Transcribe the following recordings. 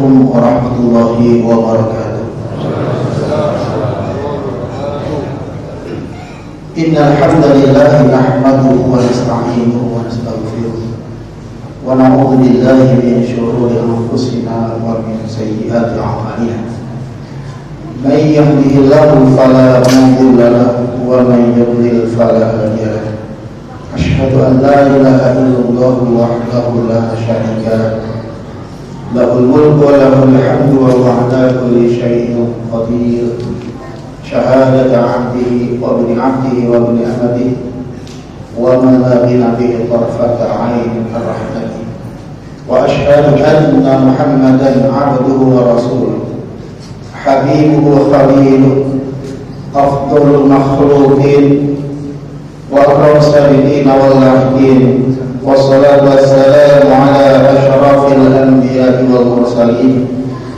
Assalamualaikum warahmatullahi wabarakatuh. Innal hamdalillah nahmaduhu wa nasta'inuhu wa nastaghfiruh wa na'udzu billahi min shururi anfusina wa min sayyiati a'malina. May yahdihillahu fala mudilla lahu wa may yudlil fala hadiya lahu. Asyhadu an la ilaha illallah wahdahu la syarika lahu. Lahul mulku wa lahul hamdu wa huwa ala kulli syai'in qadir. Syahadatu 'abdihi wa ibni 'abdihi wa ibni amatihi wa man la ghina bihi tarfata 'ainin ar-rahmati. Wa asyhadu anna Muhammadan 'abduhu wa rasuluh, habibuhu wa khaliluh, afdalul makhluqin wa akram sabiqin wal lahdin. Wassalatu wassalamu ala asyrafil anbiya'i wal mursalin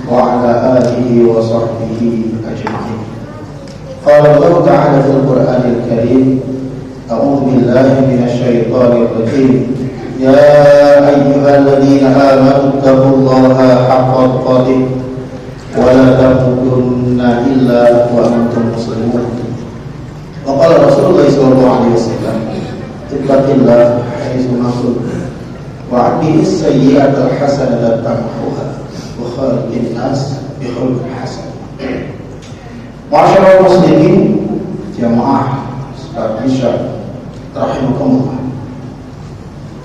wa ala alihi wa sahbihi ajma'in. Qala Allah ta'ala fil Qur'anil Karim, a'udzu billahi minasy syaithanir rajim. Ya ayyuhalladzina amanu taqullaha haqqa tuqatih wa la tamutunna illa wa antum muslimun. Wa qala Rasulullah sallallahu alaihi wasallam, ittaqillah haitsu ma kunta wa aqbilis sayyi'atal hasanata tamhuha wa khaliqin nas bi khuluqin hasan. Masyaallah muslimin jamaah salat Isya rahimakumullah.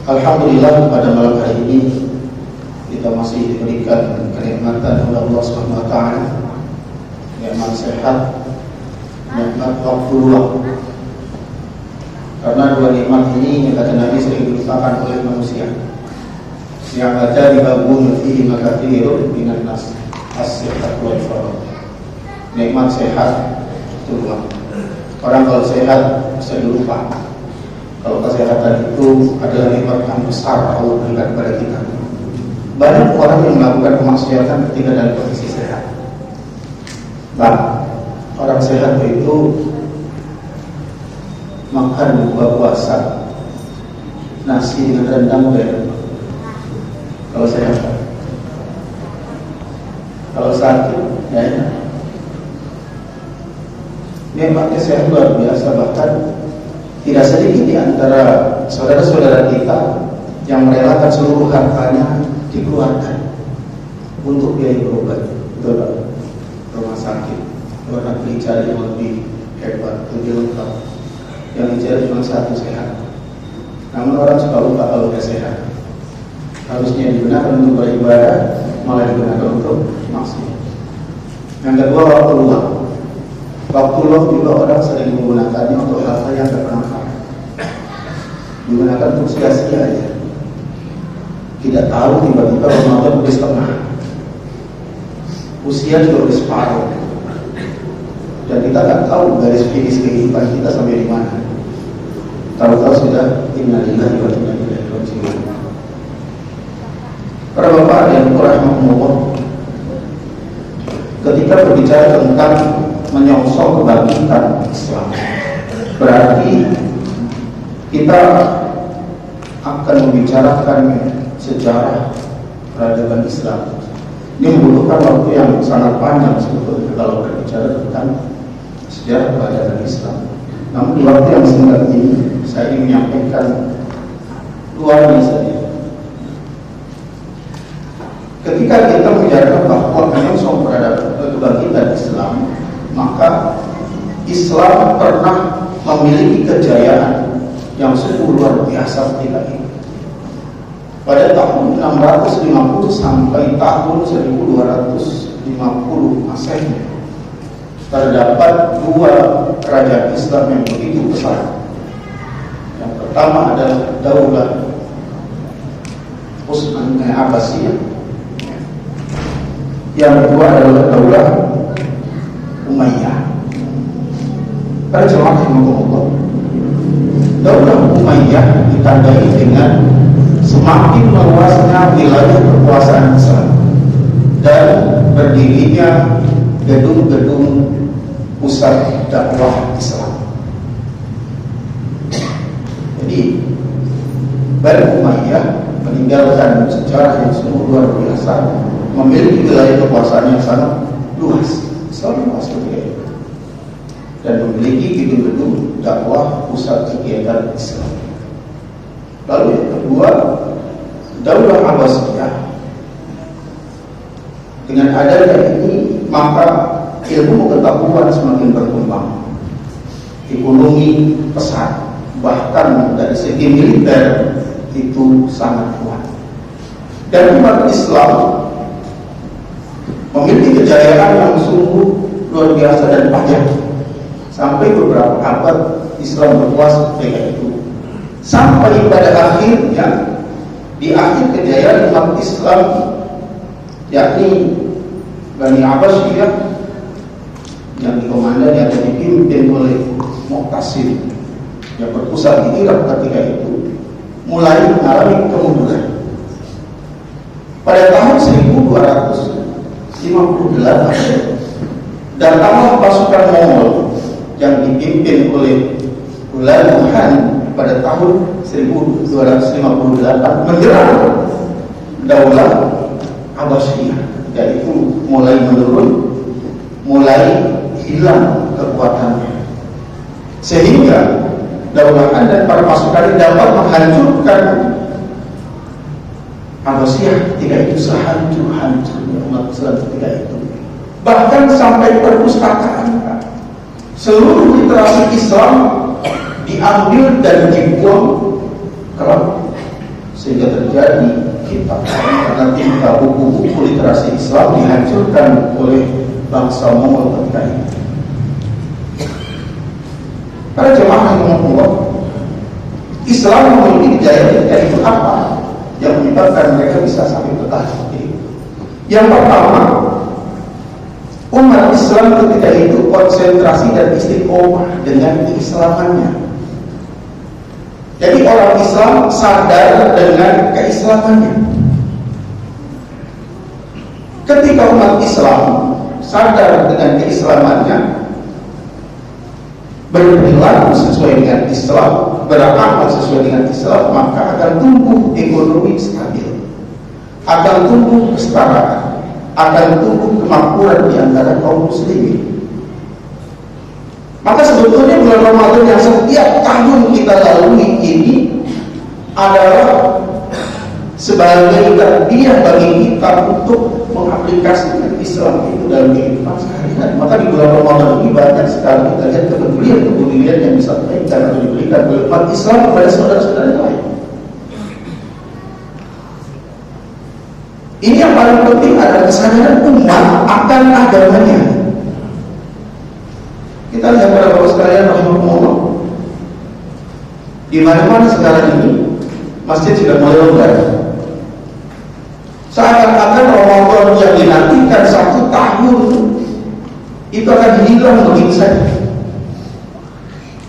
Alhamdulillah pada malam hari ini kita masih diberikan kenikmatan oleh Allah Subhanahu wa taala, nikmat sehat, nikmat waktu luang. Karena dua nikmat ini kata Nabi sering dilupakan oleh manusia. Yang ada di babun fihi makathirun minan nas, as-sihhat wal faragh. Nikmat sehat itu luang. Orang kalau sehat bisa dilupa. Kalau kesehatan itu adalah nikmat yang besar Allah berikan kepada kita. Banyak orang yang melakukan kemaksiatan ketika dalam kondisi sehat. Orang sehat itu makan buka puasa nasi dengan rendang dan kalau sehat. Kalau sakit ya enak. Nikmatnya sehat luar biasa, bahkan tidak sedikit di antara saudara-saudara kita yang merelakan seluruh hartanya dikeluarkan untuk biaya berobat. Betul, rumah sakit, orang dicari yang lebih hebat, lebih lengkap. Yang dicari cuma satu, sehat. Namun orang suka lupa kalau tidak sehat. Harusnya digunakan untuk beribadah, malah digunakan untuk maksiat. Yang kedua, waktu luang. Waktu luang juga orang sering menggunakannya untuk hal-hal yang tidak bermanfaat. Digunakan untuk sia-sia aja. Tidak tahu tiba-tiba Ramadan udah setengah, usia juga udah separuh, dan kita tidak tahu garis finish kehidupan kita sampai di mana. Tahu-tahu sudah innalillahi wa inna ilaihi raji'un. Para bapak dan ibu rahimakumullah, ketika berbicara tentang menyongsong kebangkitan Islam, berarti kita akan membicarakan sejarah peradaban Islam. Ini membutuhkan waktu yang sangat panjang sebetulnya kalau berbicara tentang sejarah peradaban Islam. Namun di waktu yang singkat ini saya ingin menyampaikan luarnya saja. Ketika kita membicarakan bahwa menyongsong peradaban kebangkitan Islam, maka Islam pernah memiliki kejayaan yang sungguh luar biasa ketika itu. Pada tahun 650 sampai tahun 1250 Masehi terdapat dua kerajaan Islam yang begitu besar. Yang pertama adalah Daulah Utsmaniyah Abbasiyah. Yang kedua adalah Daulah Umayyah. Para jemaah rahimakumullah, Daulah Umayyah ditandai dengan semakin meluasnya wilayah kekuasaan Islam dan berdirinya gedung-gedung pusat dakwah Islam. Jadi Bani Umayyah meninggalkan sejarah yang sungguh luar biasa memiliki wilayah kekuasaan yang sangat luas. Islam luas ketika itu, dan memiliki gedung-gedung dakwah pusat kegiatan Islam. Lalu yang kedua, Daulah Abbasiyah. Dengan adanya ini, maka ilmu pengetahuan semakin berkembang, ekonomi pesat, bahkan dari segi militer itu sangat kuat. Dan umat Islam memiliki kejayaan yang sungguh luar biasa dan panjang. Sampai beberapa abad Islam berkuasa ketika itu, sampai pada akhirnya, di akhir kejayaan umat Islam, yakni Bani Abbasiyah yang dikomandan yang dipimpin oleh Mu'tasim yang berpusat di Irak ketika itu, mulai mengalami kemunduran. Pada tahun 1258 datanglah pasukan Mongol yang dipimpin oleh Hulagu Khan pada tahun 1258 menyerang Daulah Abbasiyah. Ketika itu mulai menurun, mulai hilang kekuatannya, sehingga Daulah Khan dan para pasukan dapat menghancurkan Abbasiyah ketika itu sehancur-hancurnya umat Islam ketika itu. Bahkan sampai perpustakaan, seluruh literasi Islam diambil dan dibuang ke laut, sehingga terjadi kitab karena tingkah buku-buku literasi Islam dihancurkan oleh bangsa Mongol ketika itu. Para jemaah yang Allah, Islam memiliki kejayaan ketika itu apa yang menyebabkan mereka bisa sampai bertahan seperti itu? Yang pertama, umat Islam ketika itu konsentrasi dan istiqomah dengan keislamannya. Jadi orang Islam sadar dengan keislamannya. Ketika umat Islam sadar dengan keislamannya, berperilaku sesuai dengan Islam, beramal sesuai dengan Islam, maka akan tumbuh ekonomi stabil, akan tumbuh kesetaraan, akan tumbuh kemakmuran di antara kaum muslimin. Maka sebetulnya bulan Ramadan yang setiap tahun kita lalui ini adalah sebagai tarbiyah bagi kita untuk mengaplikasikan Islam itu dalam kehidupan sehari-hari. Maka di bulan Ramadan ini banyak sekali kita lihat kepedulian yang disampaikan atau diberikan oleh umat Islam kepada saudara-saudara yang lain. Ini yang paling penting adalah kesadaran umat akan agamanya. Kita lihat para bapak sekalian rahimahumullah, di mana-mana sekarang ini masjid sudah mulai longgar. Seakan-akan Ramadan yang dinantikan 1 tahun itu akan hilang begitu saja.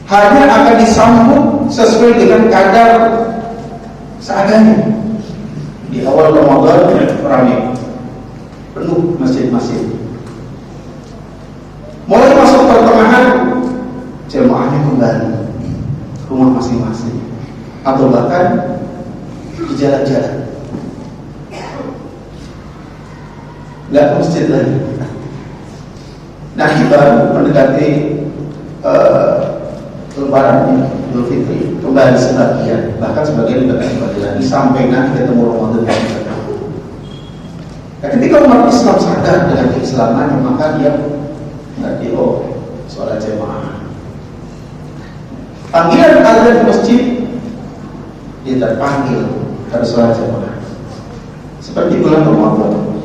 Hanya akan disambut sesuai dengan kadar seadanya. Di awal Ramadan ramai, penuh masjid-masjid. Mulai masuk pertengahan, jemaahnya kembali rumah masing-masing, atau bahkan di jalan-jalan, nggak ke masjid lagi. Nanti baru mendekati Lebaran Idul Fitri kembali sebagian, bahkan sebagian juga kembali lagi sampai nanti ketemu Ramadan yang kedua. Nah, ketika umat Islam sadar dengan keislamannya, maka dia ngerti, oh, sholat jemaah. Panggilan azan di masjid, dia terpanggil harus sholat jemaah. Seperti bulan Ramadan.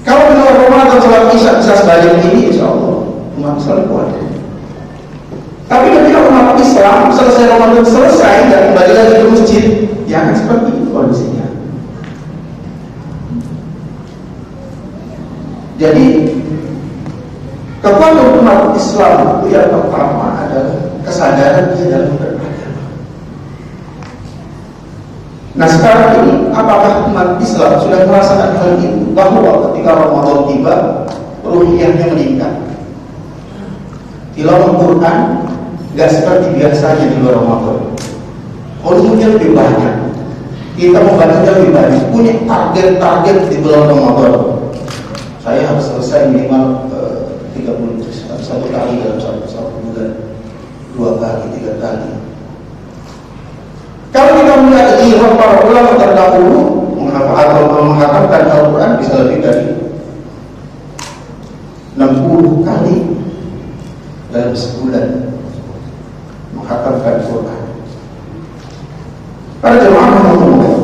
Kalau bulan Ramadan sholat isya bisa sebalik ini, insya Allah umat Islam kuat. Tapi ketika umat Islam selesai Ramadan selesai dan kembali lagi ke masjid, ya akan seperti itu kondisinya. Jadi kekuatan umat Islam itu yang pertama adalah kesadaran dia dalam beragama. Nah sekarang ini, apakah umat Islam sudah merasakan hal itu, bahwa ketika Ramadan tiba, ruhiyahnya meningkat? Tilawah Quran gak seperti biasanya di luar Ramadan, volumenya lebih banyak, Kita membaca lebih banyak, punya target-target di bulan Ramadan. Saya harus selesai minimal 30 juz satu kali dalam satu bulan, 2 kali, 3 kali. Kalau kita melihat ijtihad para ulama terdahulu menghatamkan Al-Quran bisa lebih dari 60 kali dalam sebulan menghatamkan Al-Quran. Para jemaah rahimahumullah.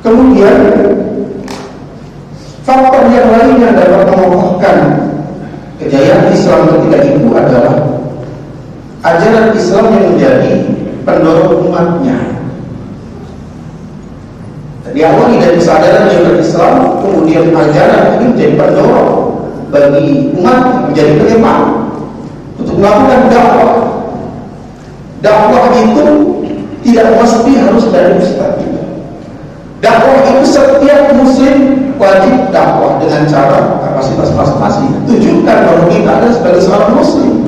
Kemudian faktor yang lain yang dapat mengokohkan kejayaan Islam ketika itu adalah ajaran Islam yang menjadi pendorong umatnya. Diawali dari kesadaran yang berislam, kemudian ajaran ini menjadi pendorong bagi umat menjadi penyemangat untuk melakukan dakwah. Dakwah itu tidak mesti harus dari ustaz. Dakwah itu setiap muslim wajib dakwah dengan cara kapasitas masing-masing. Tunjukkan bahwa kita ada sebagai seorang muslim.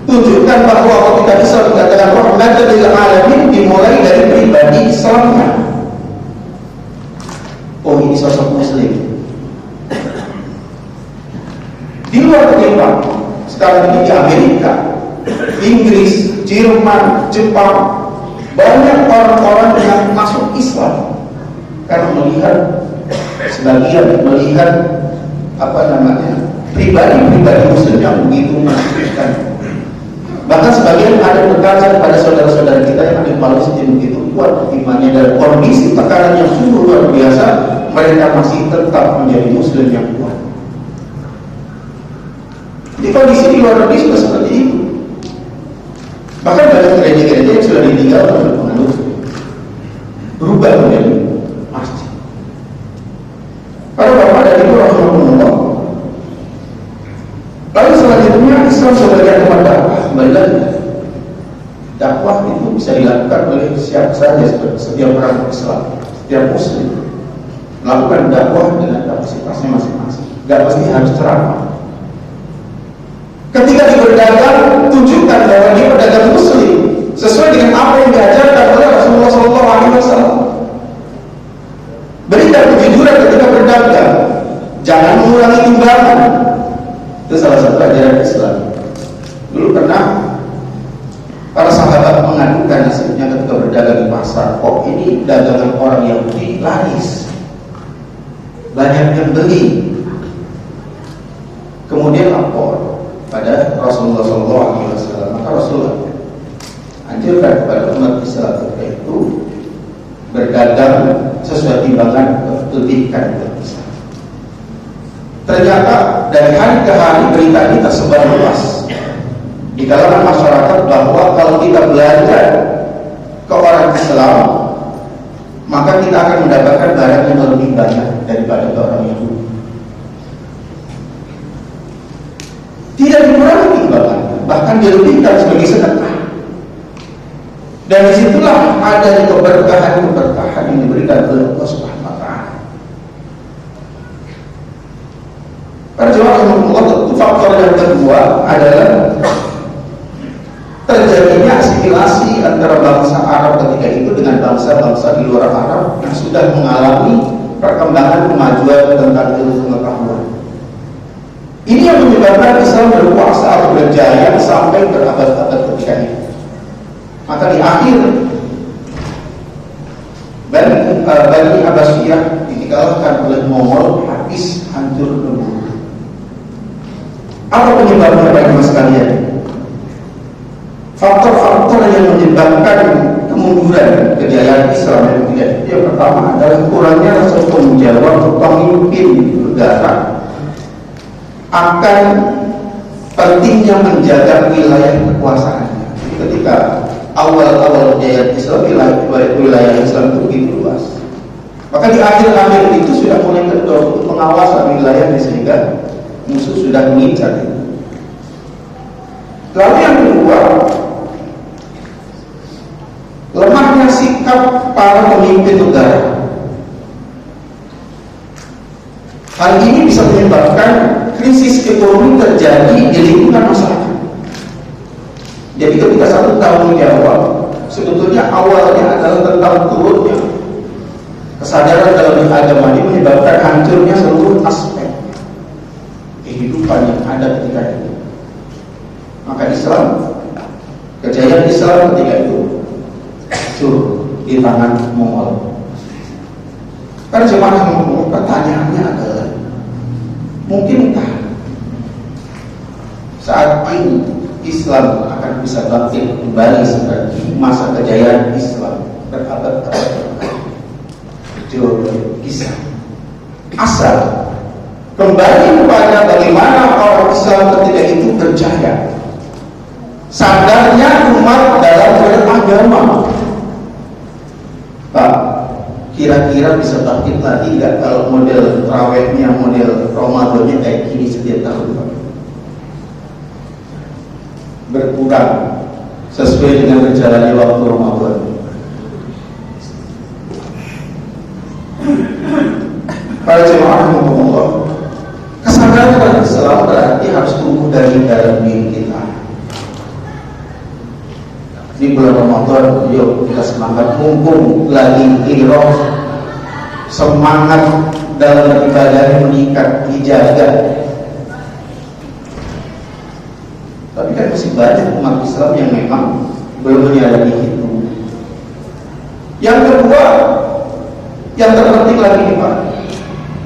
Tunjukkan bahwa kita bisa dikatakan rahmatan lil alamin dimulai dari pribadi Islamnya. Oh, ini sosok muslim. Di luar penyimpan, sekarang ini di Amerika, Inggris, Jerman, Jepang, banyak orang-orang yang masuk Islam karena melihat pribadi-pribadi muslim yang begitu menakjubkan. Bahkan sebagian ada berkaca pada saudara-saudara kita yang ada di Palestina begitu kuat imannya dan kondisi tekanan yang sungguh luar biasa, mereka masih tetap menjadi muslim yang kuat. Di kondisi di luar negeri sudah seperti itu. Bahkan banyak gereja-gereja yang sudah ditinggalkan oleh penganut berubah menjadi masjid. Para bapak dan ibu rahimahumullah. Lalu selanjutnya Islam sebagai tempat dakwah. Kembali lagi, dakwah itu bisa dilakukan oleh siapa saja, setiap orang Islam, setiap muslim melakukan dakwah dengan kapasitasnya masing-masing. Gak mesti harus ceramah. Ketika dia berdagang, tunjukkan bahwa dia berdagang muslim sesuai dengan apa yang diajarkan oleh Rasulullah SAW. Berikan kejujuran ketika berdagang, jangan mengurangi timbangan. Itu salah satu ajaran Islam. Dulu pernah para sahabat mengadukan nasibnya ketika berdagang di pasar. Kok ini dagangan orang Yahudi laris, banyak yang beli. Kemudian lapor pada Rasulullah SAW. Maka Rasulullah anjurkan kepada umat Islam ketika itu berdagang sesuai timbangan, lebihkan Islam. Ternyata dari hari ke hari berita ini tersebar luas di kalangan masyarakat bahwa kalau kita belajar ke orang Islam, maka kita akan mendapatkan barang yang lebih banyak daripada ke orang Yahudi. Tidak dikurangi timbangan, bahkan dilebihkan sebagai sedekah. Dan disitulah adanya keberkahan yang diberikan oleh Allah Subhanahu wa Ta'ala. Para jemaah rahimahumullah, tentu faktor yang kedua adalah terjadinya asimilasi antara bangsa Arab ketika itu dengan bangsa-bangsa di luar Arab yang sudah mengalami perkembangan kemajuan tentang ilmu pengetahuan. Ini yang menyebabkan Islam berkuasa atau berjaya sampai berabad-abad ketika itu. Maka di akhir Bani Abbasiyah dikalahkan oleh Mongol, habis hancur lebur. Apa penyebabnya bagi sekalian? Faktor-faktor yang menyebabkan kemunduran kejayaan Islam yang ketiga itu yang pertama adalah kurangnya rasa tanggung jawab pemimpin negara akan pentingnya menjaga wilayah kekuasaannya. Ketika awal-awal kejayaan Islam, wilayah Islam itu begitu luas. Maka di akhir-akhir itu sudah mulai kendor untuk pengawasan wilayahnya sehingga musuh sudah mengincar. Lalu yang kedua, lemahnya sikap para pemimpin negara. Hal ini bisa menyebabkan krisis ekonomi terjadi di lingkungan masyarakat. Jadi ketika satu tahun menjawab, sebetulnya awalnya adalah tentang turunnya kesadaran dalam agama ini menyebabkan hancurnya seluruh aspek kehidupan yang ada ketika itu. Maka Islam, kejayaan Islam ketika itu hancur di tangan Mongol. Karena jemaah pertanyaannya adalah, mungkinkah saat ini Islam akan bisa bangkit kembali seperti masa kejayaan Islam berabad-abad? Jawabannya bisa, asal kembali kepada bagaimana orang Islam ketika itu berjaya, sadarnya umat dalam beragama. Pak, kira-kira bisa bangkit lagi nggak kalau model rawehnya, model Ramadannya kayak gini setiap tahun, Pak? Berkurang sesuai dengan berjalannya waktu Ramadan. Para jemaah Allah, kesadaran pada Islam berarti harus tumbuh dari dalam diri kita. Di bulan Ramadan, yuk kita semangat, mumpung lagi iroh, semangat dalam beribadah meningkat, dijaga. Tapi kan masih banyak umat Islam yang memang belum menyadari itu. Yang kedua, yang terpenting lagi nih Pak,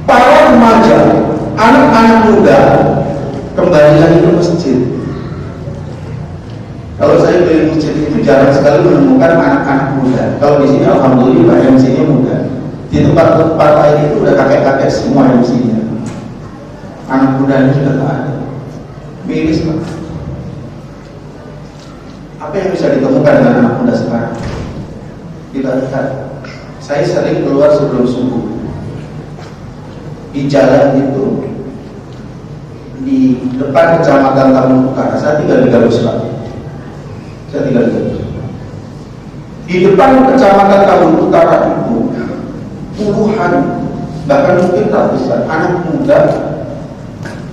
para remaja, anak-anak muda kembali lagi ke masjid. Kalau saya ke masjid itu jarang sekali menemukan anak-anak muda. Kalau di sini alhamdulillah MC-nya muda. Di tempat-tempat lain itu udah kakek-kakek semua MC-nya. Anak mudanya sudah tak ada. Miris Pak. Apa yang bisa ditemukan dengan anak muda sekarang? Kita lihat, saya sering keluar sebelum subuh. Di jalan itu, di depan kecamatan Taman Utara, saya tinggal di Gabus Pak. Saya tinggal di Gabus. Di depan kecamatan Taman Utara itu, puluhan, bahkan mungkin ratusan anak muda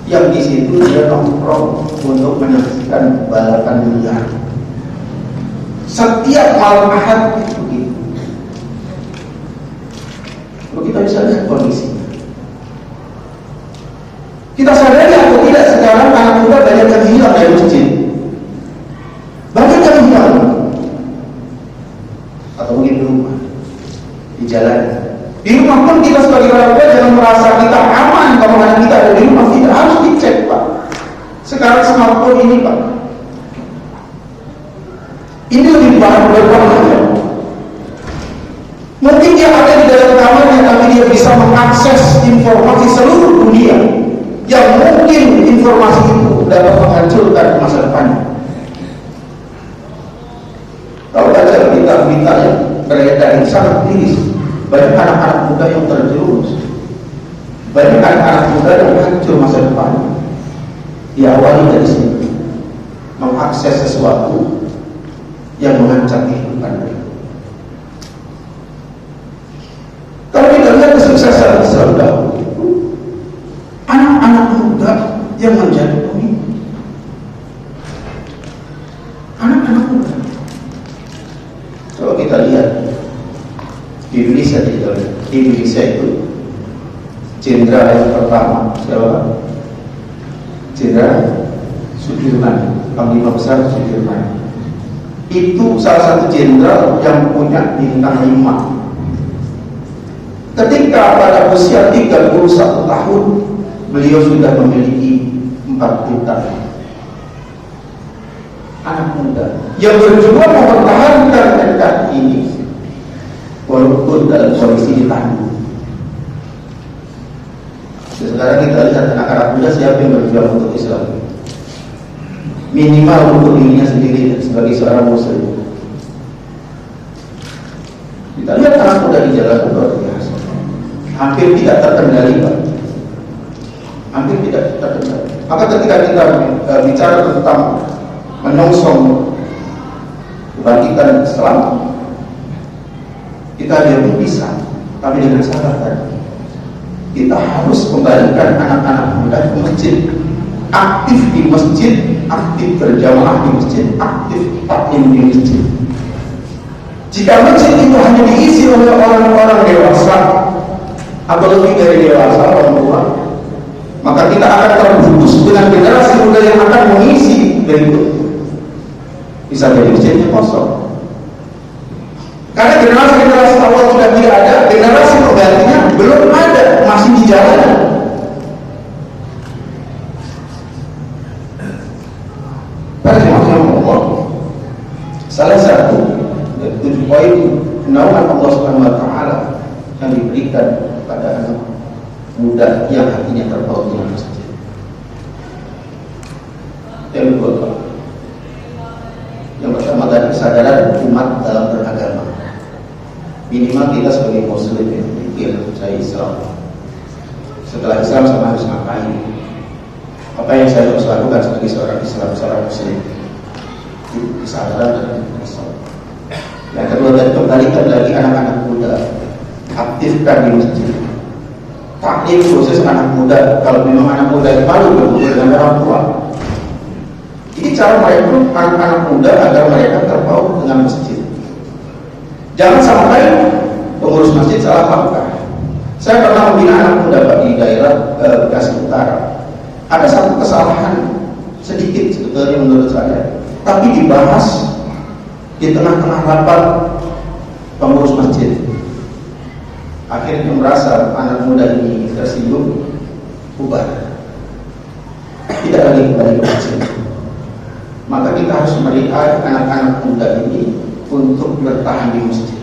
yang di situ dia nongkrong untuk menyaksikan balapan liar. Setiap malam Ahad itu begitu. Kalau kita bisa lihat kondisinya, kita sadari atau tidak sekarang anak muda banyak yang hilang dari masjid, banyak yang hilang, atau mungkin di rumah, di jalan. Di rumah pun kita sebagai orang tua jangan merasa kita aman kalau anak kita ada di rumah. Tidak, harus dicek Pak. Sekarang smartphone ini Pak, ini lebih berbahaya. Mungkin dia ada di dalam kamarnya, tapi dia bisa mengakses informasi seluruh dunia, yang mungkin informasi itu dapat menghancurkan masa depannya. Kalau baca berita-berita yang beredar yang sangat miris, banyak anak-anak muda yang terjerumus, banyak anak-anak muda yang hancur masa depannya. Diawali dari sini, mengakses sesuatu yang mengancam kehidupan mereka. Kalau kita lihat kesuksesan Islam dahulu, anak-anak muda yang menjadi pemimpin, anak-anak muda. Kalau kita lihat di Indonesia itu jenderal yang pertama siapa? Jenderal Sudirman, Panglima Besar Sudirman. Itu salah satu jenderal yang punya bintang 5. Ketika pada usia 31 tahun beliau sudah memiliki 4 bintang. Anak muda yang berjuang mempertahankan NKRI ini walaupun dalam kondisi ditangguh. Sekarang kita lihat anak-anak muda siapa yang berjuang untuk Islam, minimal untuk dirinya sendiri sebagai seorang muslim. Kita lihat anak muda di jalan luar biasa, hampir tidak terkendali Pak, hampir tidak terkendali. Maka ketika kita bicara tentang menyongsong kebangkitan Islam, kita diam bisa, tapi dengan syarat tadi, kita harus kembalikan anak-anak muda ke masjid. aktif di masjid, aktif berjamaah di masjid, aktif taklim di masjid. Jika masjid itu hanya diisi oleh orang-orang dewasa atau lebih dari dewasa, orang tua, maka kita akan terputus dengan generasi muda yang akan mengisi berikutnya. Bisa jadi masjidnya kosong. Karena generasi awal sudah tidak ada, generasi penggantinya belum ada, masih di jalan. Pada Allah, salah satu dari 7 poin naungan Allah Subhanahu Wa Taala yang diberikan pada anak muda yang hatinya terpaut dengan masjid. Yang kedua, yang pertama tadi kesadaran umat dalam beragama. Minimal kita sebagai muslim yang berpikir saya Islam. Setelah Islam saya harus ngapain? Apa yang saya harus lakukan sebagai seorang Islam, seorang muslim? Kesadaran dan kesadaran. Yang kedua tadi kembalikan lagi anak-anak muda, aktifkan di masjid. Taklim proses anak muda. Kalau memang anak muda yang malu berkumpul dengan orang tua, ini cara merekrut anak-anak muda agar mereka terpaut dengan masjid. Jangan sampai pengurus masjid salah langkah. Saya pernah membina anak muda Pak di daerah Bekasi Utara. Ada satu kesalahan sedikit sebetulnya menurut saya, tapi dibahas di tengah-tengah rapat pengurus masjid. Akhirnya merasa anak muda ini tersinggung, bubar, tidak lagi kembali ke masjid. Maka kita harus melihat anak-anak muda ini untuk bertahan di masjid.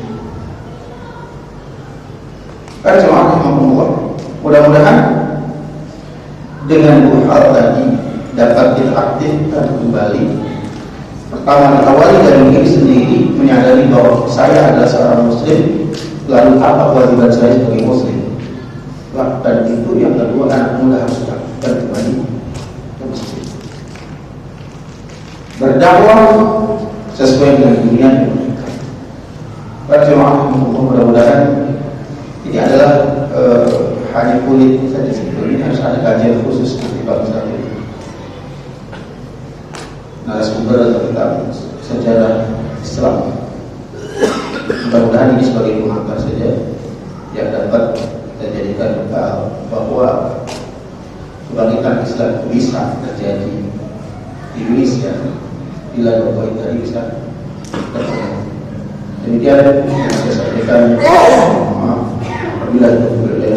Para jemaah rahimahumullah, mudah-mudahan dengan dua hal tadi dapat kita aktifkan kembali. Pertama, diawali dari diri sendiri, menyadari bahwa saya adalah seorang muslim, lalu apa kewajiban saya sebagai muslim. Dan itu yang kedua, anak muda harus aktifkan kembali ke masjid. Berdakwah sesuai dengan dunia yang mereka. Para jemaah mudah-mudahan ini adalah hanya kulit saja sebetulnya, harus ada kajian khusus nanti bagi saya. Narasumber tentang sejarah Islam. Mudah-mudahan ini sebagai pengantar saja yang dapat kita jadikan bekal bahwa kebangkitan Islam bisa terjadi di Indonesia bila dua poin tadi bisa terpenuhi. Demikian yang saya sampaikan. Apabila itu berbeda,